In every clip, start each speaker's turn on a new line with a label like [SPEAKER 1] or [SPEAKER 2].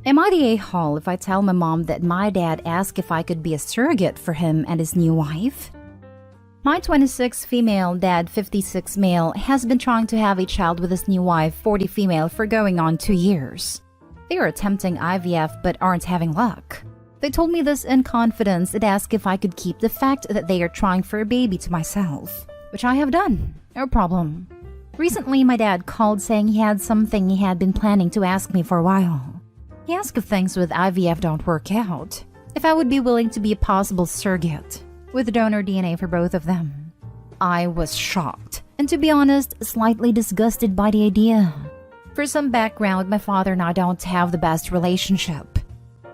[SPEAKER 1] Am I the a-hole if I tell my mom that my dad asked if I could be a surrogate for him and his new wife? My 26 female, dad 56 male, has been trying to have a child with his new wife 40 female for going on 2 years. They are attempting IVF but aren't having luck. They told me this in confidence and asked if I could keep the fact that they are trying for a baby to myself, which I have done. No problem. Recently, my dad called saying he had something he had been planning to ask me for a while. He asked if things with IVF don't work out, if I would be willing to be a possible surrogate, with donor DNA for both of them. I was shocked, and to be honest, slightly disgusted by the idea. For some background, my father and I don't have the best relationship.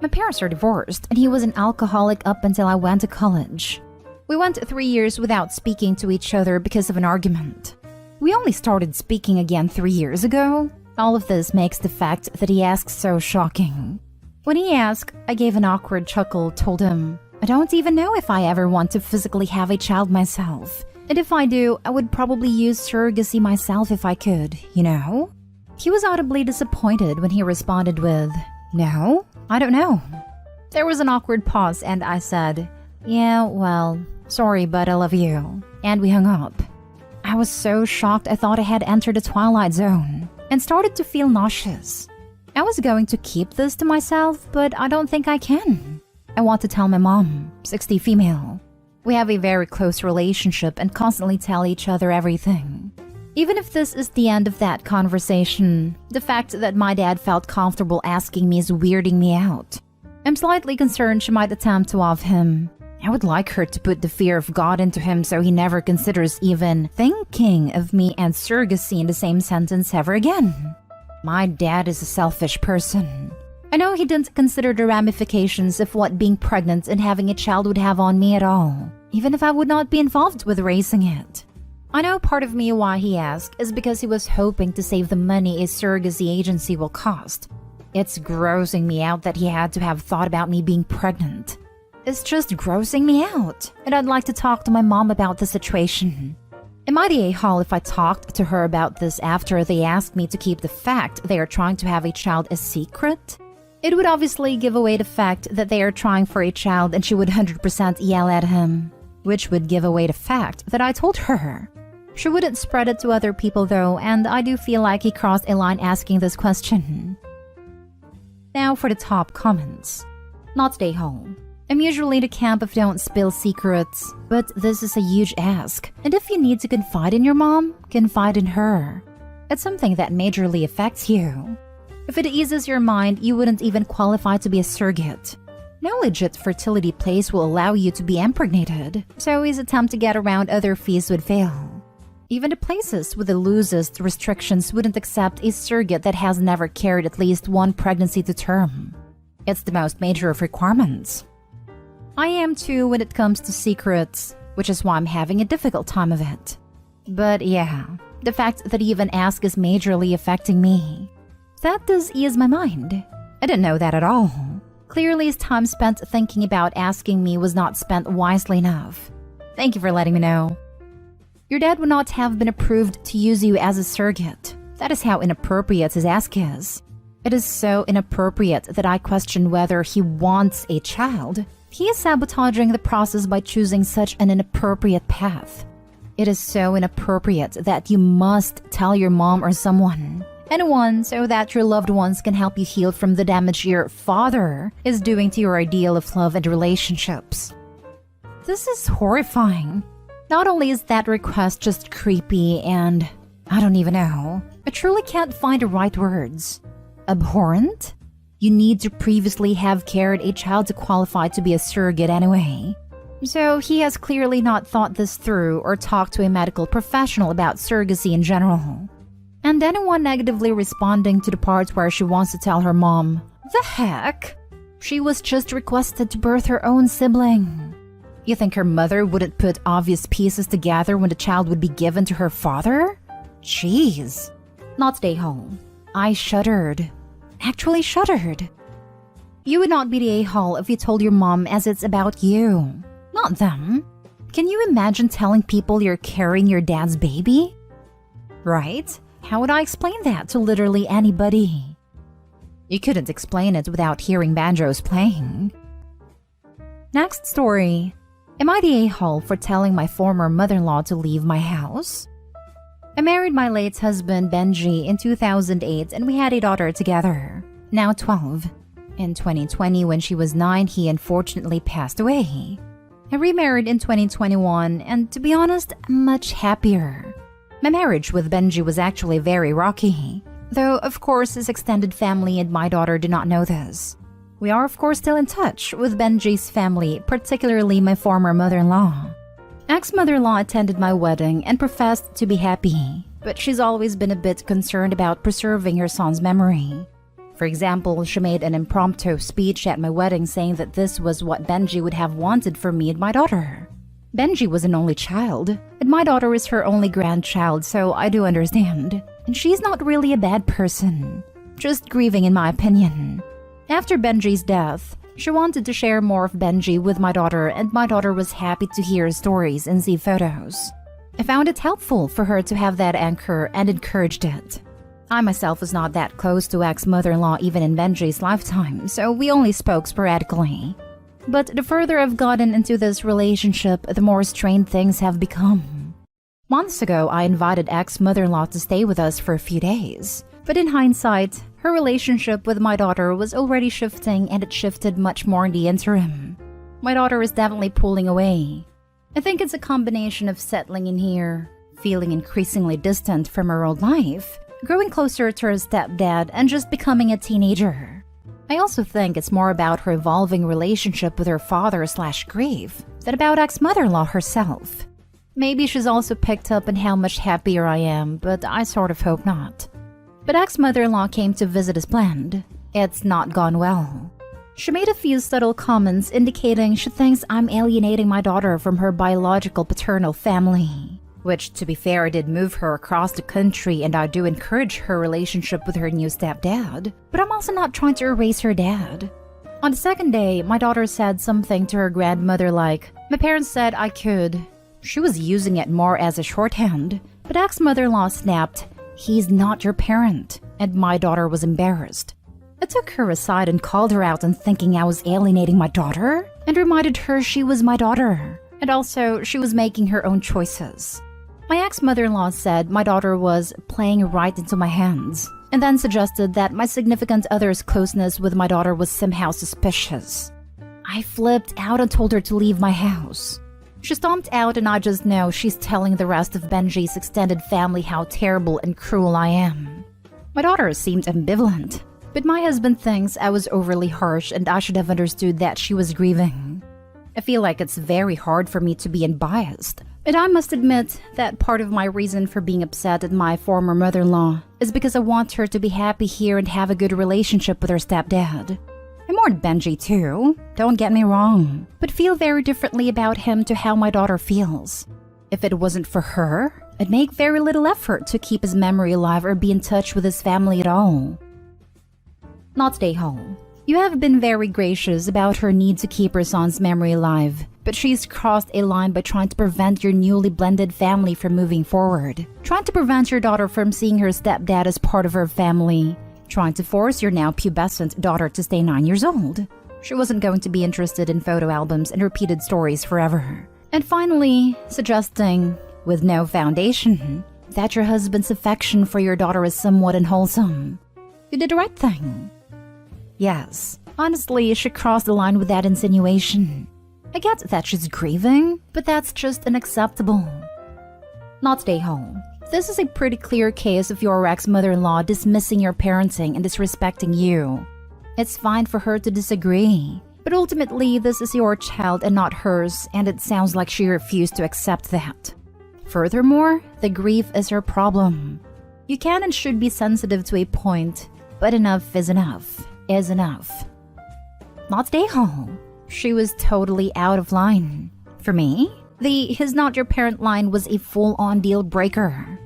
[SPEAKER 1] My parents are divorced, and he was an alcoholic up until I went to college. We went 3 years without speaking to each other because of an argument. We only started speaking again 3 years ago. All of this makes the fact that he asked so shocking. When he asked, I gave an awkward chuckle, told him, I don't even know if I ever want to physically have a child myself. And if I do, I would probably use surrogacy myself if I could, you know? He was audibly disappointed when he responded with, No, I don't know. There was an awkward pause and I said, Yeah, well, sorry, but I love you. And we hung up. I was so shocked I thought I had entered a twilight zone and started to feel nauseous. I was going to keep this to myself, but I don't think I can. I want to tell my mom, 60 female. We have a very close relationship and constantly tell each other everything. Even if this is the end of that conversation, the fact that my dad felt comfortable asking me is weirding me out. I'm slightly concerned she might attempt to off him. I would like her to put the fear of God into him so he never considers even thinking of me and surrogacy in the same sentence ever again. My dad is a selfish person. I know he didn't consider the ramifications of what being pregnant and having a child would have on me at all, even if I would not be involved with raising it. I know part of me why he asked is because he was hoping to save the money a surrogacy agency will cost. It's grossing me out that he had to have thought about me being pregnant. It's just grossing me out, and I'd like to talk to my mom about the situation. Am I the a-hole if I talked to her about this after they asked me to keep the fact they are trying to have a child a secret? It would obviously give away the fact that they are trying for a child and she would 100% yell at him, which would give away the fact that I told her. She wouldn't spread it to other people though, and I do feel like he crossed a line asking this question. Now for the top comments. Not the a-hole. I'm usually the camp of don't spill secrets, but this is a huge ask. And if you need to confide in your mom, confide in her. It's something that majorly affects you. If it eases your mind, you wouldn't even qualify to be a surrogate. No legit fertility place will allow you to be impregnated, so his attempt to get around other fees would fail. Even the places with the loosest restrictions wouldn't accept a surrogate that has never carried at least one pregnancy to term. It's the most major of requirements. I am too when it comes to secrets, which is why I'm having a difficult time of it. But yeah, the fact that he even asked is majorly affecting me. That does ease my mind. I didn't know that at all. Clearly his time spent thinking about asking me was not spent wisely enough. Thank you for letting me know. Your dad would not have been approved to use you as a surrogate. That is how inappropriate his ask is. It is so inappropriate that I question whether he wants a child. He is sabotaging the process by choosing such an inappropriate path. It is so inappropriate that you must tell your mom or someone. Anyone, so that your loved ones can help you heal from the damage your father is doing to your ideal of love and relationships. This is horrifying. Not only is that request just creepy and, I don't even know, I truly can't find the right words. Abhorrent? You need to previously have carried a child to qualify to be a surrogate anyway. So he has clearly not thought this through or talked to a medical professional about surrogacy in general. And anyone negatively responding to the part where she wants to tell her mom, the heck? She was just requested to birth her own sibling. You think her mother wouldn't put obvious pieces together when the child would be given to her father? Jeez. Not stay home. I shuddered. Actually shuddered. You would not be the a-hole if you told your mom as it's about you, not them. Can you imagine telling people you're carrying your dad's baby? Right? How would I explain that to literally anybody? You couldn't explain it without hearing banjos playing. Next story. Am I the a-hole for telling my former mother-in-law to leave my house? I married my late husband Benji in 2008 and we had a daughter together, now 12. In 2020, when she was 9, he unfortunately passed away. I remarried in 2021 and, to be honest, I'm much happier. My marriage with Benji was actually very rocky, though of course his extended family and my daughter do not know this. We are of course still in touch with Benji's family, particularly my former mother-in-law. Ex-mother-in-law attended my wedding and professed to be happy, but she's always been a bit concerned about preserving her son's memory. For example, she made an impromptu speech at my wedding saying that this was what Benji would have wanted for me and my daughter. Benji was an only child, and my daughter is her only grandchild, so I do understand. And she's not really a bad person, just grieving in my opinion. After Benji's death, she wanted to share more of Benji with my daughter, and my daughter was happy to hear stories and see photos. I found it helpful for her to have that anchor and encouraged it. I myself was not that close to ex-mother-in-law even in Benji's lifetime, so we only spoke sporadically. But the further I've gotten into this relationship, the more strained things have become. Months ago, I invited ex-mother-in-law to stay with us for a few days. But in hindsight, her relationship with my daughter was already shifting, and it shifted much more in the interim. My daughter is definitely pulling away. I think it's a combination of settling in here, feeling increasingly distant from her old life, growing closer to her stepdad, and just becoming a teenager. I also think it's more about her evolving relationship with her father/grief than about ex-mother-in-law herself. Maybe she's also picked up on how much happier I am, but I sort of hope not. But ex-mother-in-law came to visit as planned. It's not gone well. She made a few subtle comments indicating she thinks I'm alienating my daughter from her biological paternal family. Which, to be fair, did move her across the country, and I do encourage her relationship with her new stepdad. But I'm also not trying to erase her dad. On the second day, my daughter said something to her grandmother like, "My parents said I could." She was using it more as a shorthand, but ex-mother-in-law snapped, "He's not your parent," and my daughter was embarrassed. I took her aside and called her out on thinking I was alienating my daughter, and reminded her she was my daughter, and also she was making her own choices. My ex-mother-in-law said my daughter was playing right into my hands, and then suggested that my significant other's closeness with my daughter was somehow suspicious. I flipped out and told her to leave my house. She stomped out, and I just know she's telling the rest of Benji's extended family how terrible and cruel I am. My daughter seemed ambivalent, but my husband thinks I was overly harsh and I should have understood that she was grieving. I feel like it's very hard for me to be unbiased, but I must admit that part of my reason for being upset at my former mother-in-law is because I want her to be happy here and have a good relationship with her stepdad. I mourn Benji too, don't get me wrong, but feel very differently about him to how my daughter feels. If it wasn't for her, I'd make very little effort to keep his memory alive or be in touch with his family at all. Not stay home. You have been very gracious about her need to keep her son's memory alive, but she's crossed a line by trying to prevent your newly blended family from moving forward, trying to prevent your daughter from seeing her stepdad as part of her family, trying to force your now pubescent daughter to stay 9 years old. She wasn't going to be interested in photo albums and repeated stories forever. And finally, suggesting, with no foundation, that your husband's affection for your daughter is somewhat unwholesome. You did the right thing. Yes, honestly, she crossed the line with that insinuation. I get that she's grieving, but that's just unacceptable. Not stay home. This is a pretty clear case of your ex-mother-in-law dismissing your parenting and disrespecting you. It's fine for her to disagree, but ultimately this is your child and not hers, and it sounds like she refused to accept that. Furthermore, the grief is her problem. You can and should be sensitive to a point, but enough is enough. Is enough. Not stay home. She was totally out of line. For me, the "he's not your parent" line was a full-on deal breaker.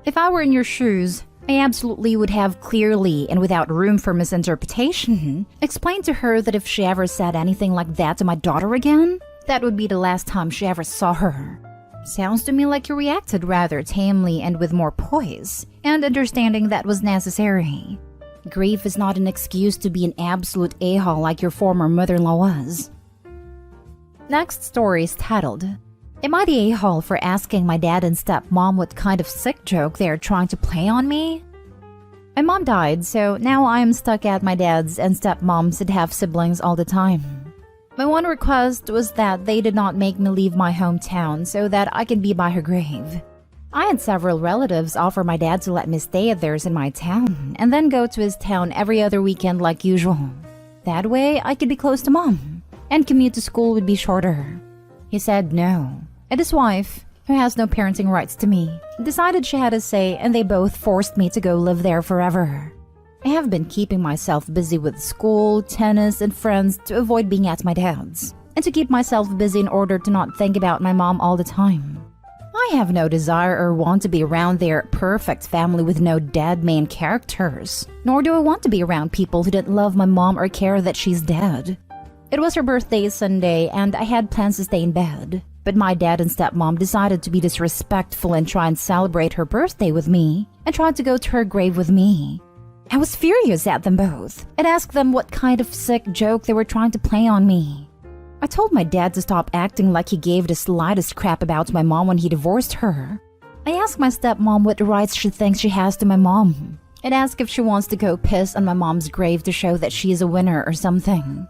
[SPEAKER 1] If I were in your shoes, I absolutely would have clearly and without room for misinterpretation explained to her that if she ever said anything like that to my daughter again, that would be the last time she ever saw her. Sounds to me like you reacted rather tamely and with more poise, and understanding that was necessary. Grief is not an excuse to be an absolute a-hole like your former mother-in-law was. Next story is titled, Am I the a-hole for asking my dad and stepmom what kind of sick joke they are trying to play on me? My mom died, so now I am stuck at my dad's and stepmom's that have siblings all the time. My one request was that they did not make me leave my hometown so that I can be by her grave. I had several relatives offer my dad to let me stay at theirs in my town and then go to his town every other weekend like usual. That way, I could be close to mom, and commute to school would be shorter. He said no, and his wife, who has no parenting rights to me, decided she had a say, and they both forced me to go live there forever. I have been keeping myself busy with school, tennis, and friends to avoid being at my dad's, and to keep myself busy in order to not think about my mom all the time. I have no desire or want to be around their perfect family with no dead main characters, nor do I want to be around people who didn't love my mom or care that she's dead. It was her birthday Sunday, and I had plans to stay in bed. But my dad and stepmom decided to be disrespectful and try and celebrate her birthday with me, and tried to go to her grave with me. I was furious at them both, and asked them what kind of sick joke they were trying to play on me. I told my dad to stop acting like he gave the slightest crap about my mom when he divorced her. I asked my stepmom what rights she thinks she has to my mom, and asked if she wants to go piss on my mom's grave to show that she is a winner or something.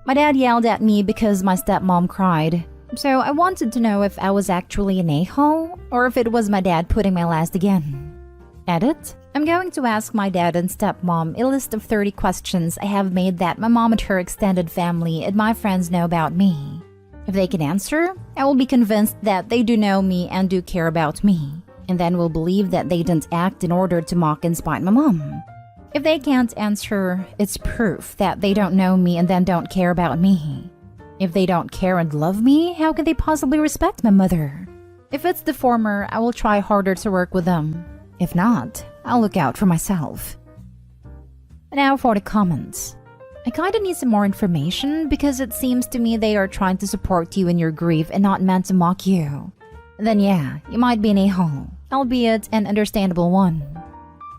[SPEAKER 1] My dad yelled at me because my stepmom cried. So I wanted to know if I was actually an a-hole, or if it was my dad putting my last again. Edit. I'm going to ask my dad and stepmom a list of 30 questions I have made that my mom and her extended family and my friends know about me. If they can answer, I will be convinced that they do know me and do care about me, and then will believe that they didn't act in order to mock and spite my mom. If they can't answer, it's proof that they don't know me and then don't care about me. If they don't care and love me, how can they possibly respect my mother? If it's the former, I will try harder to work with them. If not, I'll look out for myself. Now for the comments. I kinda need some more information because it seems to me they are trying to support you in your grief and not meant to mock you. Then yeah, you might be an a-hole, albeit an understandable one.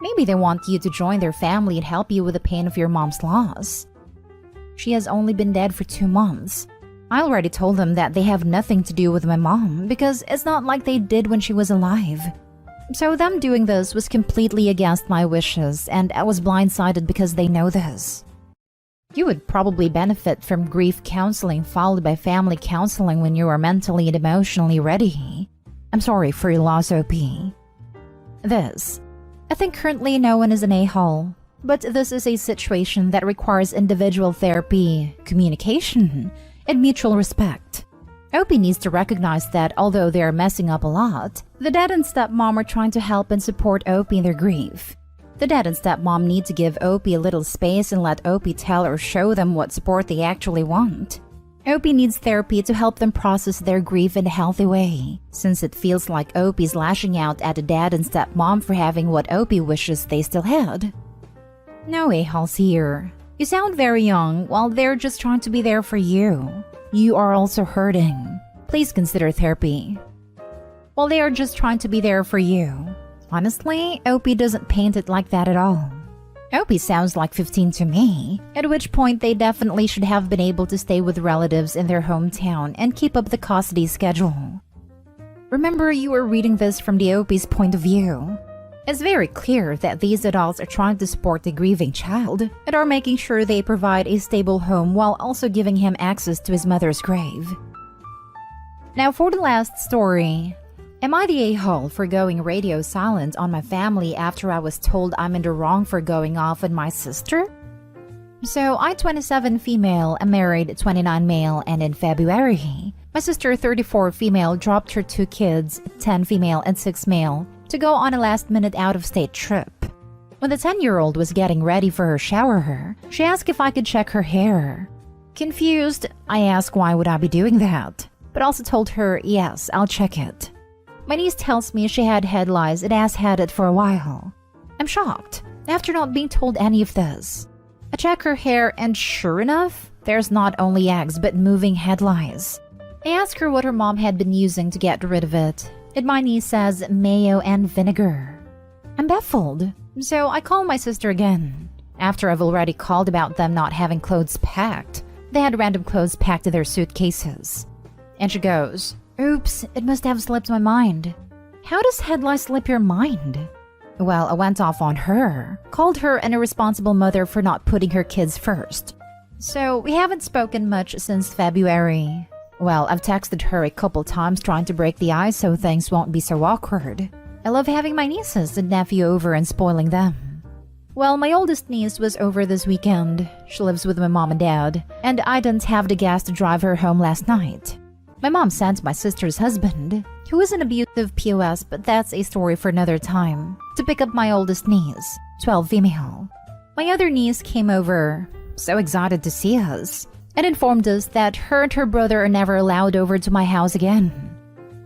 [SPEAKER 1] Maybe they want you to join their family and help you with the pain of your mom's loss. She has only been dead for 2 months. I already told them that they have nothing to do with my mom because it's not like they did when she was alive. So them doing this was completely against my wishes, and I was blindsided because they know this. You would probably benefit from grief counseling followed by family counseling when you are mentally and emotionally ready. I'm sorry for your loss, OP. I think currently no one is an a-hole. But this is a situation that requires individual therapy, communication, and mutual respect. Opie needs to recognize that although they are messing up a lot, the dad and stepmom are trying to help and support Opie in their grief. The dad and stepmom need to give Opie a little space and let Opie tell or show them what support they actually want. Opie needs therapy to help them process their grief in a healthy way, since it feels like Opie's lashing out at the dad and stepmom for having what Opie wishes they still had. No a-holes here. You sound very young while they're just trying to be there for you. You are also hurting. Please consider therapy. While they are just trying to be there for you. Honestly, Opie doesn't paint it like that at all. Opie sounds like 15 to me, at which point they definitely should have been able to stay with relatives in their hometown and keep up the custody schedule. Remember, you are reading this from the Opie's point of view. It's very clear that these adults are trying to support the grieving child and are making sure they provide a stable home while also giving him access to his mother's grave. Now for the last story. Am I the a-hole for going radio silent on my family after I was told I'm in the wrong for going off on my sister? So, I 27 female, am married 29 male, and in February, my sister 34 female dropped her 2 kids, 10 female and 6 male, to go on a last-minute out-of-state trip. When the 10-year-old was getting ready for her shower, she asked if I could check her hair. Confused, I asked why would I be doing that, but also told her, yes, I'll check it. My niece tells me she had head lice and has had it for a while. I'm shocked, after not being told any of this. I check her hair and sure enough, there's not only eggs but moving head lice. I ask her what her mom had been using to get rid of it, and my niece says mayo and vinegar. I'm baffled, so I call my sister again. After I've already called about them not having clothes packed, they had random clothes packed in their suitcases. And she goes, "Oops, it must have slipped my mind." How does head lice slip your mind? Well, I went off on her, called her an irresponsible mother for not putting her kids first. So we haven't spoken much since February. Well, I've texted her a couple times trying to break the ice so things won't be so awkward. I love having my nieces and nephew over and spoiling them. Well, my oldest niece was over this weekend. She lives with my mom and dad, and I didn't have the gas to drive her home last night. My mom sent my sister's husband, who is an abusive POS, but that's a story for another time, to pick up my oldest niece, 12 female. My other niece came over, so excited to see us, and informed us that her and her brother are never allowed over to my house again.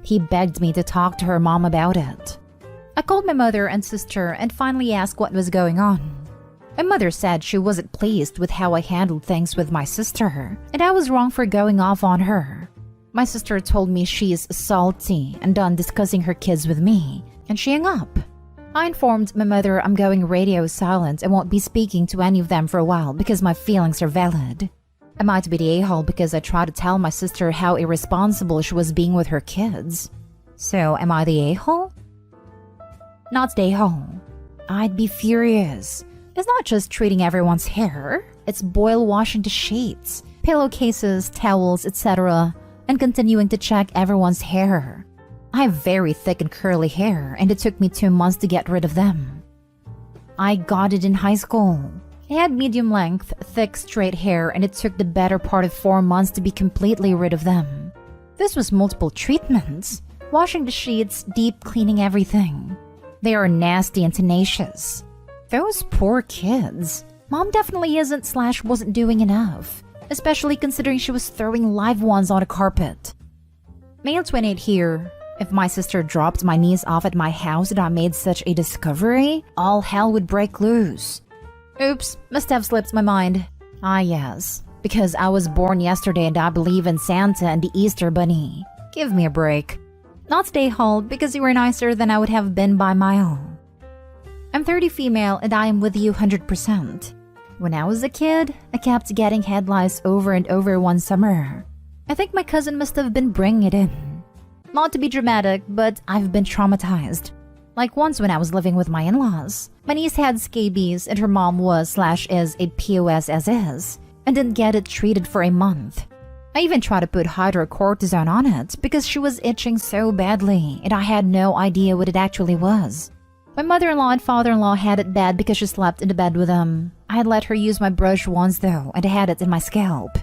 [SPEAKER 1] He begged me to talk to her mom about it. I called my mother and sister and finally asked what was going on. My mother said she wasn't pleased with how I handled things with my sister, and I was wrong for going off on her. My sister told me she's salty and done discussing her kids with me, and she hung up. I informed my mother I'm going radio silent and won't be speaking to any of them for a while because my feelings are valid. I might be the a-hole because I tried to tell my sister how irresponsible she was being with her kids. So, am I the a-hole? Not the a-hole. I'd be furious. It's not just treating everyone's hair, it's boil washing the sheets, pillowcases, towels, etc., and continuing to check everyone's hair. I have very thick and curly hair, and it took me 2 months to get rid of them. I got it in high school. I had medium length, thick, straight hair, and it took the better part of 4 months to be completely rid of them. This was multiple treatments, washing the sheets, deep cleaning everything. They are nasty and tenacious. Those poor kids. Mom definitely isn't/wasn't doing enough, especially considering she was throwing live ones on a carpet. Male 28 here. If my sister dropped my niece off at my house and I made such a discovery, all hell would break loose. Oops, must have slipped my mind. Ah yes, because I was born yesterday and I believe in Santa and the Easter Bunny. Give me a break. Not stay home because you were nicer than I would have been by mile. I'm 30 female and I am with you 100%. When I was a kid, I kept getting head lice over and over one summer. I think my cousin must have been bringing it in. Not to be dramatic, but I've been traumatized. Like once when I was living with my in-laws, my niece had scabies and her mom was/is a POS as is, and didn't get it treated for a month. I even tried to put hydrocortisone on it because she was itching so badly and I had no idea what it actually was. My mother-in-law and father-in-law had it bad because she slept in the bed with them. I had let her use my brush once though, and I had it in my scalp.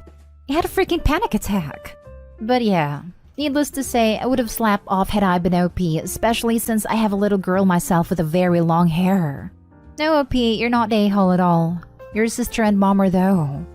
[SPEAKER 1] I had a freaking panic attack. But yeah, needless to say, I would have slapped off had I been OP, especially since I have a little girl myself with a very long hair. No OP, you're not a-hole at all. Your sister and mom are though.